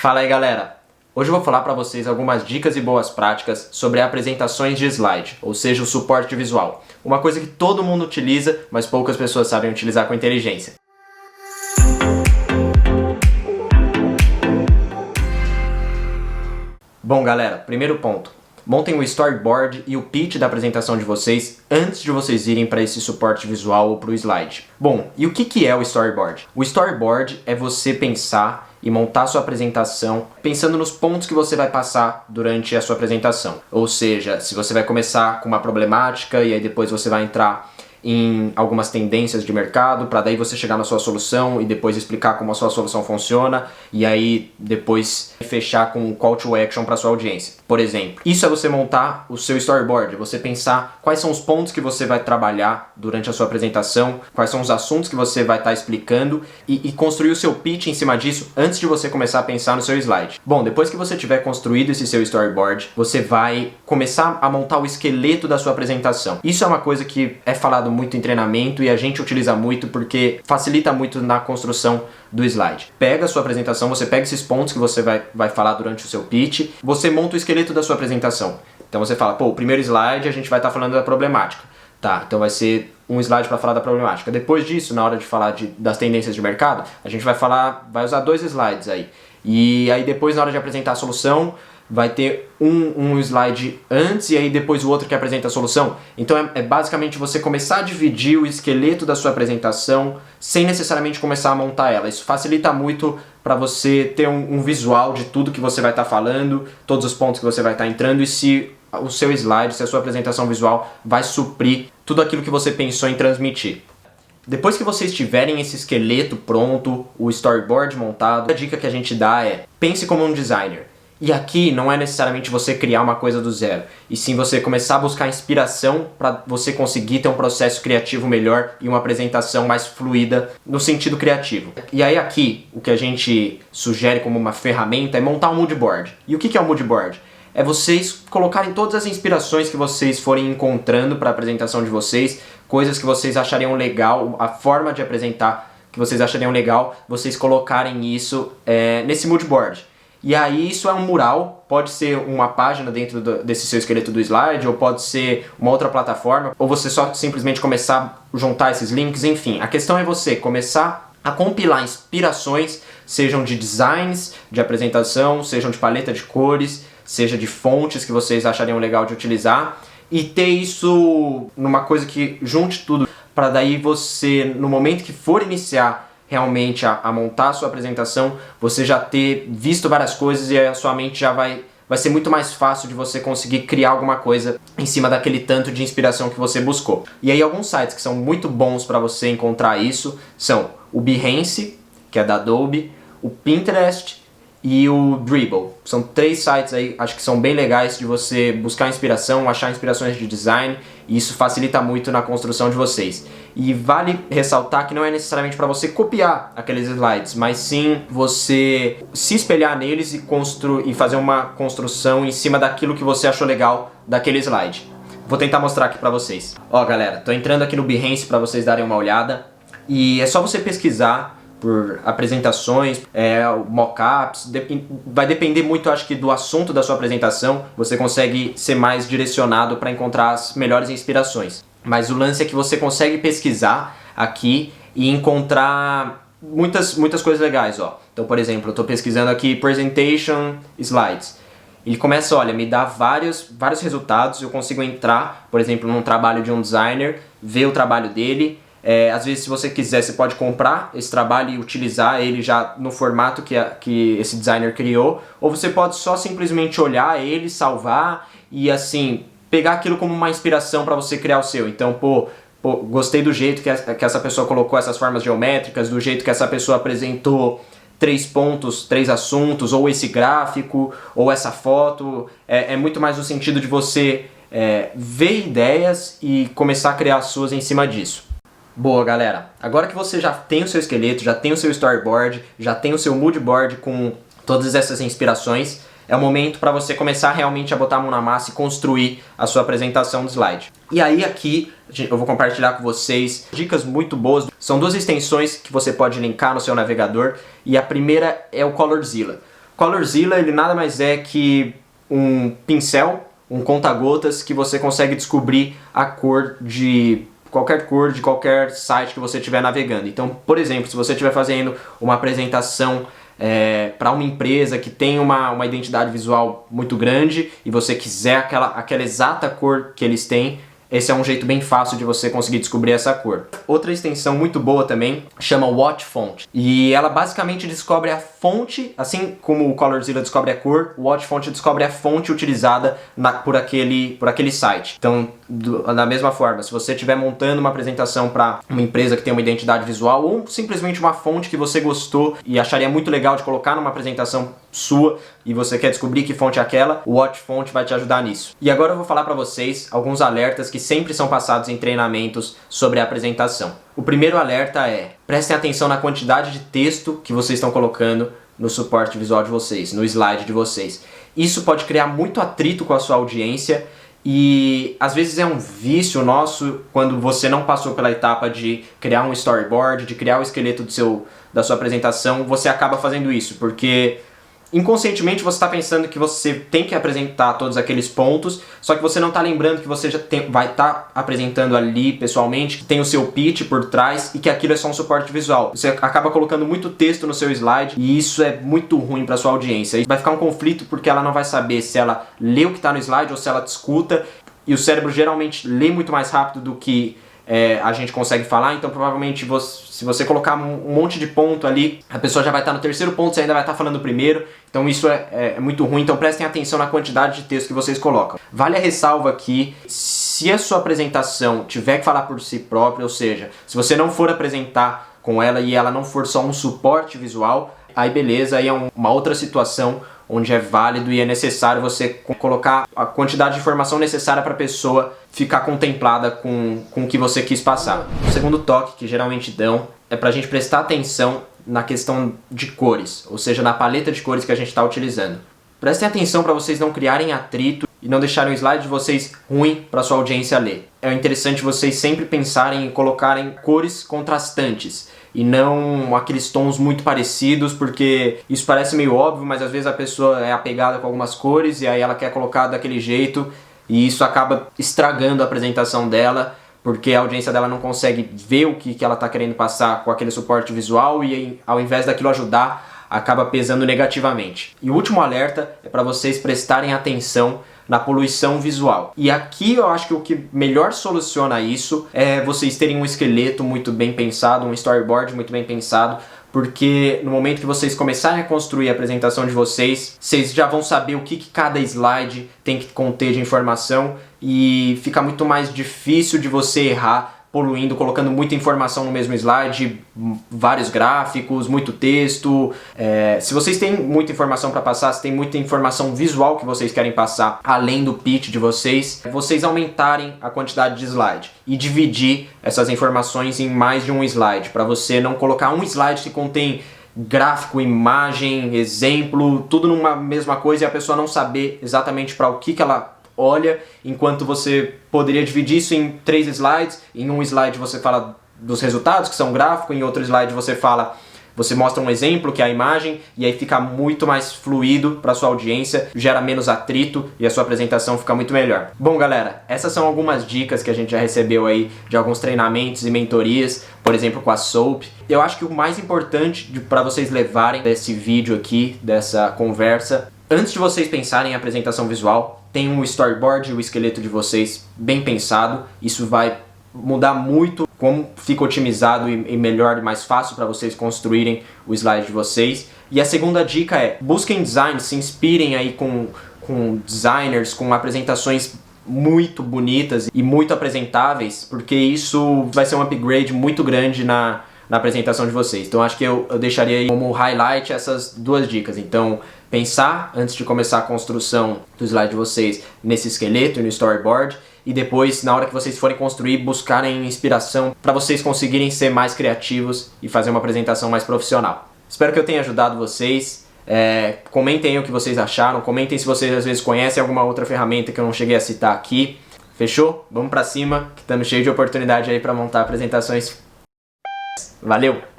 Fala aí, galera! Hoje eu vou falar para vocês algumas dicas e boas práticas sobre apresentações de slide, ou seja, o suporte visual. Uma coisa que todo mundo utiliza, mas poucas pessoas sabem utilizar com inteligência. Bom, galera, primeiro ponto. Montem o storyboard e o pitch da apresentação de vocês antes de vocês irem para esse suporte visual ou para o slide. Bom, e o que é o storyboard? O storyboard é você pensar e montar sua apresentação pensando nos pontos que você vai passar durante a sua apresentação. Ou seja, se você vai começar com uma problemática e aí depois você vai entrar em algumas tendências de mercado, para daí você chegar na sua solução e depois explicar como a sua solução funciona e aí depois fechar com um call to action para sua audiência. Por exemplo, isso é você montar o seu storyboard, você pensar quais são os pontos que você vai trabalhar durante a sua apresentação, quais são os assuntos que você vai estar explicando e construir o seu pitch em cima disso antes de você começar a pensar no seu slide. Bom, depois que você tiver construído esse seu storyboard, você vai começar a montar o esqueleto da sua apresentação. Isso é uma coisa que é falado muito em treinamento e a gente utiliza muito porque facilita muito na construção do slide. Pega a sua apresentação, você pega esses pontos que você vai falar durante o seu pitch, você monta o esqueleto da sua apresentação. Então você fala, o primeiro slide a gente vai estar falando da problemática. Tá, então vai ser um slide para falar da problemática. Depois disso, na hora de falar das tendências de mercado, a gente vai usar 2 slides aí. E aí depois, na hora de apresentar a solução, vai ter um slide antes e aí depois o outro que apresenta a solução. Então é basicamente você começar a dividir o esqueleto da sua apresentação sem necessariamente começar a montar ela. Isso facilita muito para você ter um visual de tudo que você vai estar falando, todos os pontos que você vai estar entrando e se o seu slide, se a sua apresentação visual vai suprir tudo aquilo que você pensou em transmitir. Depois que vocês tiverem esse esqueleto pronto, o storyboard montado, a dica que a gente dá é pense como um designer. E aqui não é necessariamente você criar uma coisa do zero, e sim você começar a buscar inspiração para você conseguir ter um processo criativo melhor e uma apresentação mais fluida no sentido criativo. E aí aqui, o que a gente sugere como uma ferramenta é montar um mood board. E o que é um mood board? É vocês colocarem todas as inspirações que vocês forem encontrando para a apresentação de vocês, coisas que vocês achariam legal, a forma de apresentar que vocês achariam legal, vocês colocarem isso nesse mood board. E aí isso é um mural, pode ser uma página dentro desse seu esqueleto do slide, ou pode ser uma outra plataforma, ou você só simplesmente começar a juntar esses links, enfim. A questão é você começar a compilar inspirações, sejam de designs, de apresentação, sejam de paleta de cores, seja de fontes que vocês achariam legal de utilizar, e ter isso numa coisa que junte tudo, para daí você, no momento que for iniciar realmente a montar a sua apresentação, você já ter visto várias coisas e a sua mente já vai ser muito mais fácil de você conseguir criar alguma coisa em cima daquele tanto de inspiração que você buscou. E aí alguns sites que são muito bons para você encontrar isso são o Behance, que é da Adobe, o Pinterest e o Dribbble. São 3 sites aí, acho que são bem legais de você buscar inspiração, achar inspirações de design, e isso facilita muito na construção de vocês. E vale ressaltar que não é necessariamente para você copiar aqueles slides, mas sim você se espelhar neles e fazer uma construção em cima daquilo que você achou legal daquele slide. Vou tentar mostrar aqui para vocês. Ó, galera, tô entrando aqui no Behance para vocês darem uma olhada, e é só você pesquisar por apresentações, mockups, vai depender muito, acho que, do assunto da sua apresentação, você consegue ser mais direcionado para encontrar as melhores inspirações. Mas o lance é que você consegue pesquisar aqui e encontrar muitas coisas legais, ó. Então, por exemplo, eu estou pesquisando aqui Presentation Slides. Ele começa, olha, me dá vários resultados, eu consigo entrar, por exemplo, num trabalho de um designer, ver o trabalho dele. Às vezes, se você quiser, você pode comprar esse trabalho e utilizar ele já no formato que esse designer criou, ou você pode só simplesmente olhar ele, salvar e assim pegar aquilo como uma inspiração para você criar o seu. Então, gostei do jeito que essa pessoa colocou essas formas geométricas, do jeito que essa pessoa apresentou 3 pontos, 3 assuntos, ou esse gráfico, ou essa foto. É muito mais no sentido de você ver ideias e começar a criar as suas em cima disso. Boa, galera, agora que você já tem o seu esqueleto, já tem o seu storyboard, já tem o seu mood board com todas essas inspirações, é o momento para você começar realmente a botar a mão na massa e construir a sua apresentação do slide. E aí aqui eu vou compartilhar com vocês dicas muito boas. São 2 extensões que você pode linkar no seu navegador, e a primeira é o Colorzilla. Colorzilla, ele nada mais é que um pincel, um conta-gotas que você consegue descobrir a cor de qualquer site que você estiver navegando. Então, por exemplo, se você estiver fazendo uma apresentação para uma empresa que tem uma identidade visual muito grande e você quiser aquela exata cor que eles têm, esse é um jeito bem fácil de você conseguir descobrir essa cor. Outra extensão muito boa também chama Watch Font. E ela basicamente descobre a fonte, assim como o Colorzilla descobre a cor, o Watch Font descobre a fonte utilizada por aquele site. Então, da mesma forma, se você estiver montando uma apresentação para uma empresa que tem uma identidade visual ou simplesmente uma fonte que você gostou e acharia muito legal de colocar numa apresentação sua e você quer descobrir que fonte é aquela, o Watch Font vai te ajudar nisso. E agora eu vou falar para vocês alguns alertas que sempre são passados em treinamentos sobre a apresentação. O primeiro alerta é: prestem atenção na quantidade de texto que vocês estão colocando no suporte visual de vocês, no slide de vocês. Isso pode criar muito atrito com a sua audiência e às vezes é um vício nosso quando você não passou pela etapa de criar um storyboard, de criar o esqueleto da sua apresentação, você acaba fazendo isso, porque inconscientemente você está pensando que você tem que apresentar todos aqueles pontos, só que você não está lembrando que você já vai estar apresentando ali pessoalmente, que tem o seu pitch por trás e que aquilo é só um suporte visual. Você acaba colocando muito texto no seu slide e isso é muito ruim para sua audiência. E vai ficar um conflito porque ela não vai saber se ela lê o que está no slide ou se ela te escuta, e o cérebro geralmente lê muito mais rápido do que a gente consegue falar, então provavelmente se você colocar um monte de ponto ali, a pessoa já vai estar no terceiro ponto, você ainda vai estar falando o primeiro, então isso é muito ruim, então prestem atenção na quantidade de texto que vocês colocam. Vale a ressalva aqui, se a sua apresentação tiver que falar por si própria, ou seja, se você não for apresentar com ela e ela não for só um suporte visual, aí beleza, aí é uma outra situação onde é válido e é necessário você colocar a quantidade de informação necessária para a pessoa ficar contemplada com o que você quis passar. O segundo toque que geralmente dão é para a gente prestar atenção na questão de cores, ou seja, na paleta de cores que a gente está utilizando. Prestem atenção para vocês não criarem atrito e não deixarem o slide de vocês ruim para sua audiência ler. É interessante vocês sempre pensarem em colocarem cores contrastantes e não aqueles tons muito parecidos, porque isso parece meio óbvio, mas às vezes a pessoa é apegada com algumas cores e aí ela quer colocar daquele jeito e isso acaba estragando a apresentação dela, porque a audiência dela não consegue ver o que ela está querendo passar com aquele suporte visual e ao invés daquilo ajudar, acaba pesando negativamente. E o último alerta é para vocês prestarem atenção na poluição visual. E aqui eu acho que o que melhor soluciona isso é vocês terem um esqueleto muito bem pensado, um storyboard muito bem pensado, porque no momento que vocês começarem a construir a apresentação de vocês, vocês já vão saber o que cada slide tem que conter de informação e fica muito mais difícil de você errar poluindo, colocando muita informação no mesmo slide, vários gráficos, muito texto. Se vocês têm muita informação para passar, se tem muita informação visual que vocês querem passar, além do pitch de vocês aumentarem a quantidade de slide e dividir essas informações em mais de um slide, para você não colocar um slide que contém gráfico, imagem, exemplo, tudo numa mesma coisa e a pessoa não saber exatamente para o que ela olha, enquanto você poderia dividir isso em 3 slides. Em um slide você fala dos resultados, que são gráfico, em outro slide você mostra um exemplo, que é a imagem, e aí fica muito mais fluido para sua audiência, gera menos atrito e a sua apresentação fica muito melhor. Bom, galera, essas são algumas dicas que a gente já recebeu aí de alguns treinamentos e mentorias, por exemplo, com a Soap. Eu acho que o mais importante para vocês levarem desse vídeo aqui, dessa conversa, antes de vocês pensarem em apresentação visual, tenham o storyboard e o esqueleto de vocês bem pensado. Isso vai mudar muito como fica otimizado e melhor e mais fácil para vocês construírem o slide de vocês. E a segunda dica é: busquem design, se inspirem aí com designers, com apresentações muito bonitas e muito apresentáveis, porque isso vai ser um upgrade muito grande na apresentação de vocês. Então acho que eu deixaria aí como highlight essas duas dicas. Então, pensar antes de começar a construção do slide de vocês nesse esqueleto e no storyboard, e depois, na hora que vocês forem construir, buscarem inspiração para vocês conseguirem ser mais criativos e fazer uma apresentação mais profissional. Espero que eu tenha ajudado vocês. Comentem aí o que vocês acharam, comentem se vocês às vezes conhecem alguma outra ferramenta que eu não cheguei a citar aqui. Fechou? Vamos pra cima, que estamos cheios de oportunidade aí para montar apresentações. Valeu!